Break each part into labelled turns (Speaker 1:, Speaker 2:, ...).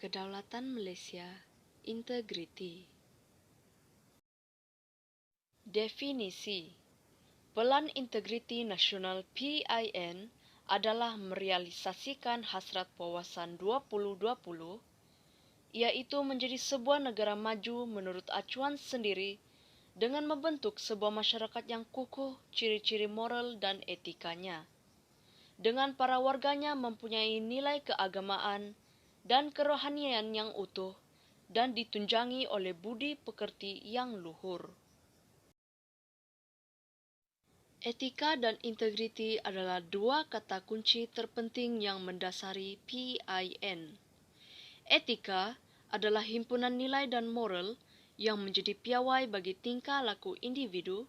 Speaker 1: Kedaulatan Malaysia, integriti. Definisi: Pelan Integriti Nasional PIN adalah merealisasikan hasrat wawasan 2020, yaitu menjadi sebuah negara maju menurut acuan sendiri dengan membentuk sebuah masyarakat yang kukuh ciri-ciri moral dan etikanya, dengan para warganya mempunyai nilai keagamaan dan kerohanian yang utuh dan ditunjangi oleh budi pekerti yang luhur. Etika dan integriti adalah dua kata kunci terpenting yang mendasari PIN. Etika adalah himpunan nilai dan moral yang menjadi piawai bagi tingkah laku individu,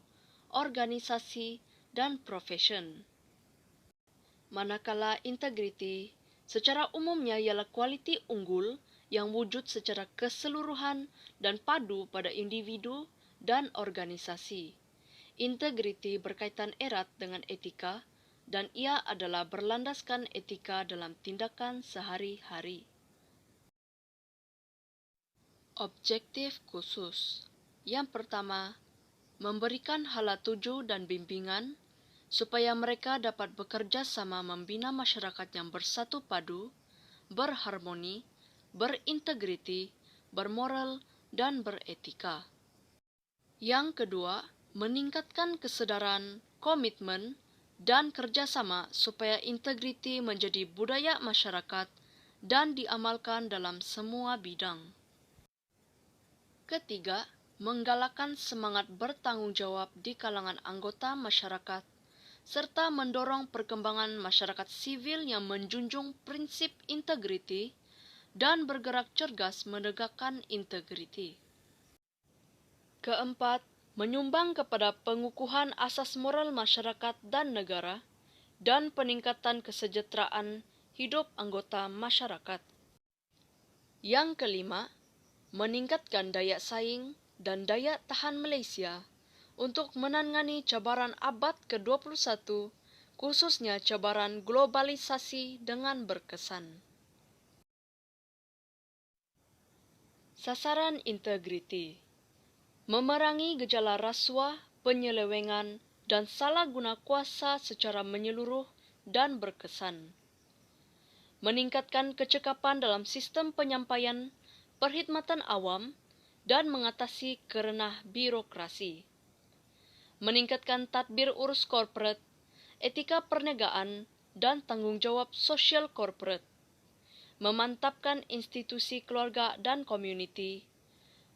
Speaker 1: organisasi, dan profesion. Manakala integriti secara umumnya ialah kualiti unggul yang wujud secara keseluruhan dan padu pada individu dan organisasi. Integriti berkaitan erat dengan etika dan ia adalah berlandaskan etika dalam tindakan sehari-hari. Objektif khusus. Yang pertama, memberikan hala tuju dan bimbingan supaya mereka dapat bekerja sama membina masyarakat yang bersatu padu, berharmoni, berintegriti, bermoral, dan beretika. Yang kedua, meningkatkan kesedaran, komitmen, dan kerjasama supaya integriti menjadi budaya masyarakat dan diamalkan dalam semua bidang. Ketiga, menggalakkan semangat bertanggung jawab di kalangan anggota masyarakat serta mendorong perkembangan masyarakat sivil yang menjunjung prinsip integriti dan bergerak cergas menegakkan integriti. Keempat, menyumbang kepada pengukuhan asas moral masyarakat dan negara dan peningkatan kesejahteraan hidup anggota masyarakat. Yang kelima, meningkatkan daya saing dan daya tahan Malaysia untuk menangani cabaran abad ke-21, khususnya cabaran globalisasi dengan berkesan. Sasaran integriti: memerangi gejala rasuah, penyelewengan, dan salah guna kuasa secara menyeluruh dan berkesan. Meningkatkan kecekapan dalam sistem penyampaian, perkhidmatan awam, dan mengatasi kerenah birokrasi. Meningkatkan tadbir urus korporat, etika perniagaan, dan tanggung jawab sosial korporat. Memantapkan institusi keluarga dan komuniti.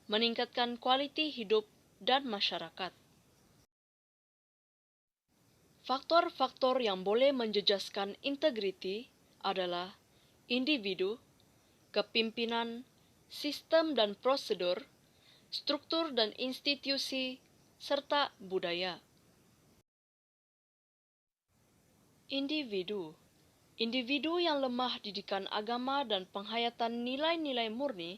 Speaker 1: Meningkatkan kualiti hidup dan masyarakat. Faktor-faktor yang boleh menjejaskan integriti adalah individu, kepimpinan, sistem dan prosedur, struktur dan institusi, serta budaya. Individu. Individu yang lemah didikan agama dan penghayatan nilai-nilai murni,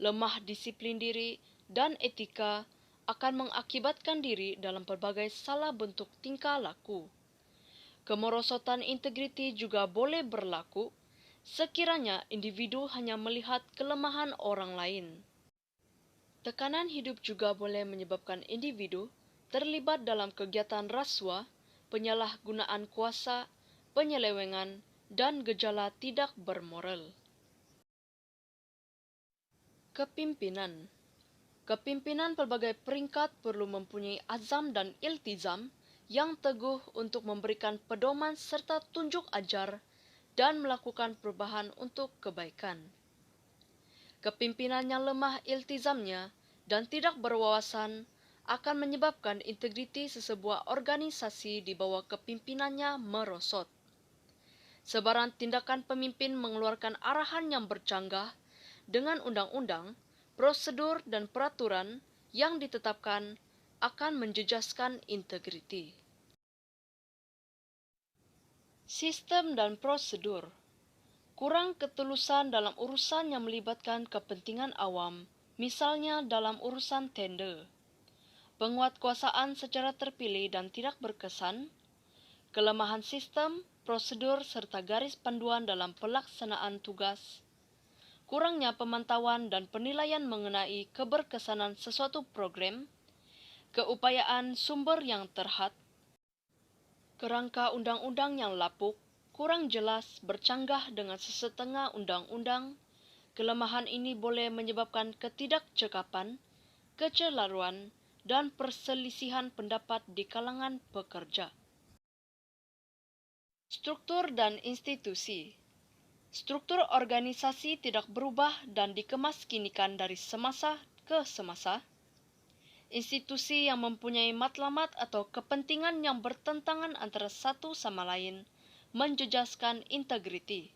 Speaker 1: lemah disiplin diri dan etika akan mengakibatkan diri dalam pelbagai salah bentuk tingkah laku. Kemerosotan integriti juga boleh berlaku sekiranya individu hanya melihat kelemahan orang lain. Tekanan hidup juga boleh menyebabkan individu terlibat dalam kegiatan rasuah, penyalahgunaan kuasa, penyelewengan, dan gejala tidak bermoral. Kepimpinan. Kepimpinan pelbagai peringkat perlu mempunyai azam dan iltizam yang teguh untuk memberikan pedoman serta tunjuk ajar dan melakukan perubahan untuk kebaikan. Kepimpinan yang lemah iltizamnya dan tidak berwawasan akan menyebabkan integriti sesebuah organisasi di bawah kepimpinannya merosot. Sebaran tindakan pemimpin mengeluarkan arahan yang bercanggah dengan undang-undang, prosedur dan peraturan yang ditetapkan akan menjejaskan integriti. Sistem dan prosedur. Kurang ketulusan dalam urusan yang melibatkan kepentingan awam, misalnya dalam urusan tender. Penguatkuasaan secara terpilih dan tidak berkesan, kelemahan sistem, prosedur serta garis panduan dalam pelaksanaan tugas, kurangnya pemantauan dan penilaian mengenai keberkesanan sesuatu program, keupayaan sumber yang terhad, kerangka undang-undang yang lapuk, kurang jelas, bercanggah dengan sesetengah undang-undang. Kelemahan ini boleh menyebabkan ketidakcekapan, kecelaruan, dan perselisihan pendapat di kalangan pekerja. Struktur dan institusi. Struktur organisasi tidak berubah dan dikemaskinikan dari semasa ke semasa. Institusi yang mempunyai matlamat atau kepentingan yang bertentangan antara satu sama lain menjejaskan integriti.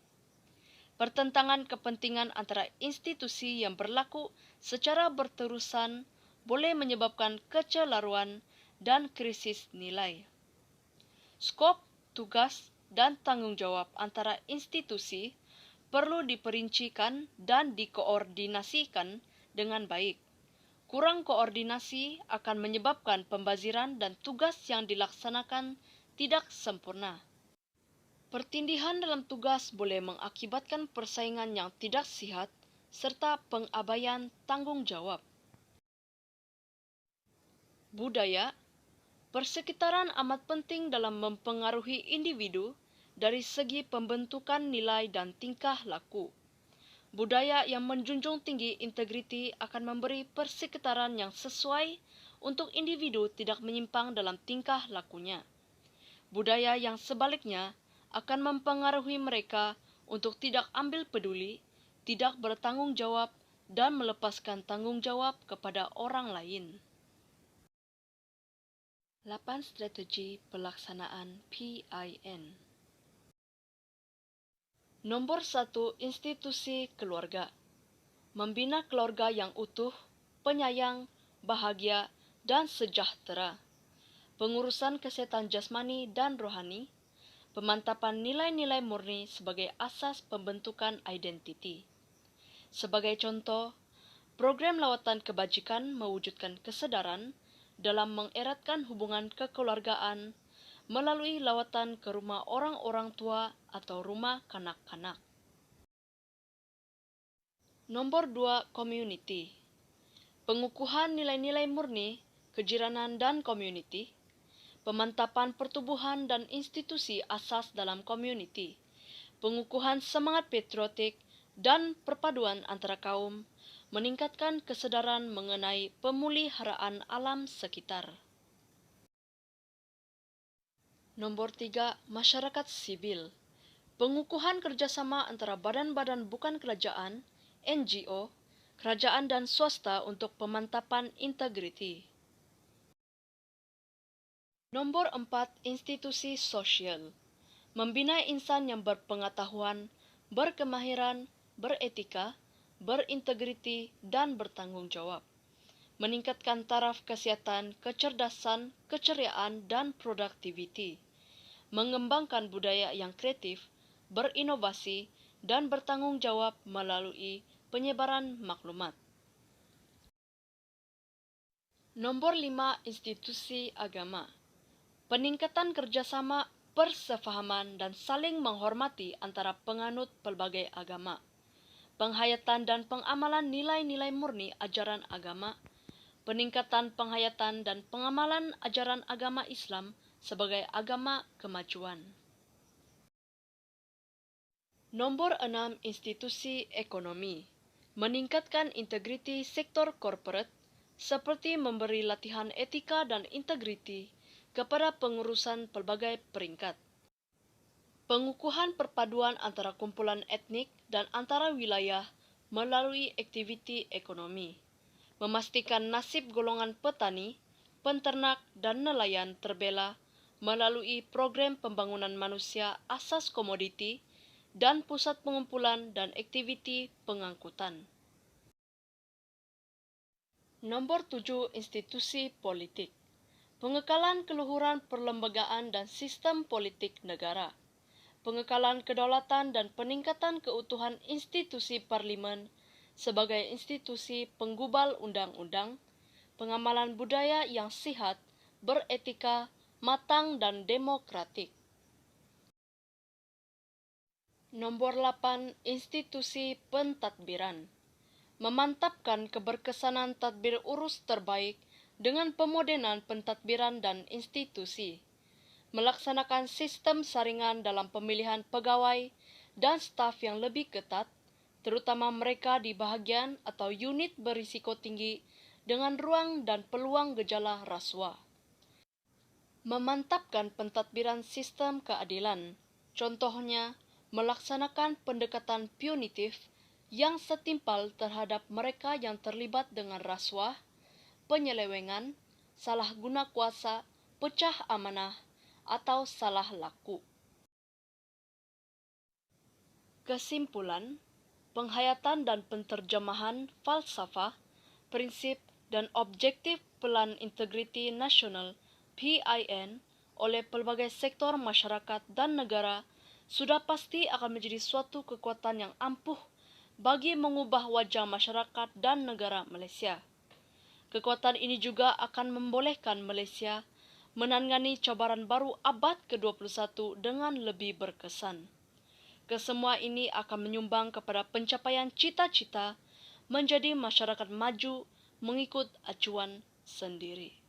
Speaker 1: Pertentangan kepentingan antara institusi yang berlaku secara berterusan boleh menyebabkan kecelaruan dan krisis nilai. Skop, tugas, dan tanggung jawab antara institusi perlu diperincikan dan dikoordinasikan dengan baik. Kurang koordinasi akan menyebabkan pembaziran dan tugas yang dilaksanakan tidak sempurna. Pertindihan dalam tugas boleh mengakibatkan persaingan yang tidak sihat serta pengabaian tanggung jawab. Budaya. Persekitaran amat penting dalam mempengaruhi individu dari segi pembentukan nilai dan tingkah laku. Budaya yang menjunjung tinggi integriti akan memberi persekitaran yang sesuai untuk individu tidak menyimpang dalam tingkah lakunya. Budaya yang sebaliknya akan mempengaruhi mereka untuk tidak ambil peduli, tidak bertanggung jawab, dan melepaskan tanggung jawab kepada orang lain. 8 strategi pelaksanaan PIN. Nomor 1, institusi keluarga. Membina keluarga yang utuh, penyayang, bahagia, dan sejahtera. Pengurusan kesehatan jasmani dan rohani, pemantapan nilai-nilai murni sebagai asas pembentukan identiti. Sebagai contoh, program lawatan kebajikan mewujudkan kesedaran dalam mengeratkan hubungan kekeluargaan melalui lawatan ke rumah orang-orang tua atau rumah kanak-kanak. Nomor 2, community. Pengukuhan nilai-nilai murni, kejiranan dan community, pemantapan pertubuhan dan institusi asas dalam community, pengukuhan semangat patriotik dan perpaduan antara kaum, meningkatkan kesedaran mengenai pemeliharaan alam sekitar. Nomor 3, masyarakat sibil. Pengukuhan kerjasama antara badan-badan bukan kerajaan, NGO, kerajaan dan swasta untuk pemantapan integriti. Nomor 4, institusi sosial. Membina insan yang berpengetahuan, berkemahiran, beretika, berintegriti, dan bertanggung jawab. Meningkatkan taraf kesehatan, kecerdasan, keceriaan, dan produktiviti. Mengembangkan budaya yang kreatif, berinovasi, dan bertanggung jawab melalui penyebaran maklumat. Nomor 5, institusi agama. Peningkatan kerjasama, persefahaman, dan saling menghormati antara penganut pelbagai agama. Penghayatan dan pengamalan nilai-nilai murni ajaran agama. Peningkatan penghayatan dan pengamalan ajaran agama Islam sebagai agama kemajuan. Nomor 6, institusi ekonomi. Meningkatkan integriti sektor korporat seperti memberi latihan etika dan integriti kepada pengurusan pelbagai peringkat. Pengukuhan perpaduan antara kumpulan etnik dan antara wilayah melalui aktiviti ekonomi. Memastikan nasib golongan petani, penternak, dan nelayan terbela melalui program pembangunan manusia asas komoditi dan pusat pengumpulan dan aktiviti pengangkutan. Nomor 7, institusi politik. Pengekalan keluhuran perlembagaan dan sistem politik negara. Pengekalan kedaulatan dan peningkatan keutuhan institusi parlimen sebagai institusi penggubal undang-undang, pengamalan budaya yang sihat, beretika, matang dan demokratik. Nomor 8. Institusi pentadbiran. Memantapkan keberkesanan tadbir urus terbaik dengan pemodenan pentadbiran dan institusi. Melaksanakan sistem saringan dalam pemilihan pegawai dan staf yang lebih ketat, terutama mereka di bahagian atau unit berisiko tinggi dengan ruang dan peluang gejala rasuah. Memantapkan pentadbiran sistem keadilan, contohnya melaksanakan pendekatan punitif yang setimpal terhadap mereka yang terlibat dengan rasuah, penyelewengan, salah guna kuasa, pecah amanah, atau salah laku. Kesimpulan, penghayatan dan penterjemahan falsafah, prinsip dan objektif Plan Integriti Nasional (PIN) oleh pelbagai sektor masyarakat dan negara sudah pasti akan menjadi suatu kekuatan yang ampuh bagi mengubah wajah masyarakat dan negara Malaysia. Kekuatan ini juga akan membolehkan Malaysia menangani cabaran baru abad ke-21 dengan lebih berkesan. Kesemua ini akan menyumbang kepada pencapaian cita-cita menjadi masyarakat maju mengikut acuan sendiri.